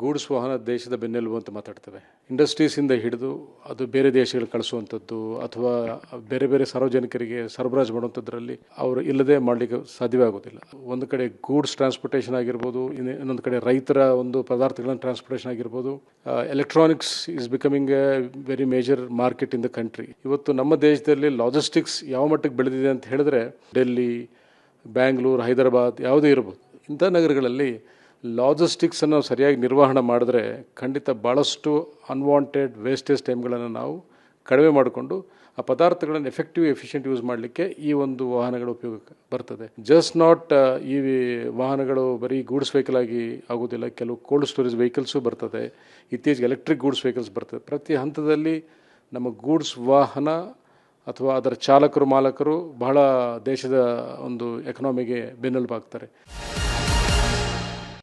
Goods ವಾಹನ ದೇಶದ ಬೆನ್ನೆಲುಬು ಅಂತ ಮಾತಾಡ್ತೇವೆ. ಇಂಡಸ್ಟ್ರೀಸಿಂದ ಹಿಡಿದು ಅದು ಬೇರೆ ದೇಶಗಳಿಗೆ ಕಳಿಸುವಂಥದ್ದು ಅಥವಾ ಬೇರೆ ಬೇರೆ ಸಾರ್ವಜನಿಕರಿಗೆ ಸರಬರಾಜು ಮಾಡುವಂಥದ್ರಲ್ಲಿ ಅವರು ಇಲ್ಲದೆ ಮಾಡಲಿಕ್ಕೆ ಸಾಧ್ಯವೇ ಆಗೋದಿಲ್ಲ. ಒಂದು ಕಡೆ ಗೂಡ್ಸ್ ಟ್ರಾನ್ಸ್ಪೋರ್ಟೇಷನ್ ಆಗಿರ್ಬೋದು, ಇನ್ನೊಂದು ಕಡೆ ರೈತರ ಒಂದು ಪದಾರ್ಥಗಳನ್ನು ಟ್ರಾನ್ಸ್ಪೋರ್ಟೇಷನ್ ಆಗಿರ್ಬೋದು. Electronics is becoming A very major market in the country. ಇವತ್ತು ನಮ್ಮ ದೇಶದಲ್ಲಿ ಲಾಜಿಸ್ಟಿಕ್ಸ್ ಯಾವ ಮಟ್ಟಕ್ಕೆ ಬೆಳೆದಿದೆ ಅಂತ ಹೇಳಿದ್ರೆ, ಡೆಲ್ಲಿ, ಬ್ಯಾಂಗ್ಳೂರು, ಹೈದರಾಬಾದ್ ಯಾವುದೇ ಇರ್ಬೋದು, ಇಂಥ ನಗರಗಳಲ್ಲಿ ಲಾಜಿಸ್ಟಿಕ್ಸನ್ನು ಸರಿಯಾಗಿ ನಿರ್ವಹಣೆ ಮಾಡಿದ್ರೆ ಖಂಡಿತ ಭಾಳಷ್ಟು ಅನ್ವಾಂಟೆಡ್ ವೇಸ್ಟೇಜ್ ಟೈಮ್ಗಳನ್ನು ನಾವು ಕಡಿಮೆ ಮಾಡಿಕೊಂಡು ಆ ಪದಾರ್ಥಗಳನ್ನು ಎಫಿಷಿಯೆಂಟ್ ಯೂಸ್ ಮಾಡಲಿಕ್ಕೆ ಈ ಒಂದು ವಾಹನಗಳ ಉಪಯೋಗಕ್ಕೆ ಬರ್ತದೆ. ಜಸ್ಟ್ ನಾಟ್ ಈ ವಾಹನಗಳು ಬರೀ ಗೂಡ್ಸ್ ವೆಹಿಕಲ್ ಆಗಿ ಆಗೋದಿಲ್ಲ, ಕೆಲವು ಕೋಲ್ಡ್ ಸ್ಟೋರೇಜ್ ವೆಹಿಕಲ್ಸು ಬರ್ತದೆ. ಇತ್ತೀಚೆಗೆ ಎಲೆಕ್ಟ್ರಿಕ್ ಗೂಡ್ಸ್ ವೆಹಿಕಲ್ಸ್ ಬರ್ತದೆ. ಪ್ರತಿ ಹಂತದಲ್ಲಿ ನಮ್ಮ ಗೂಡ್ಸ್ ವಾಹನ ಅಥವಾ ಅದರ ಚಾಲಕರು ಮಾಲಕರು ಬಹಳ ದೇಶದ ಒಂದು ಎಕನಾಮಿಗೆ ಬೆನ್ನೆಲುಬಾಗ್ತಾರೆ.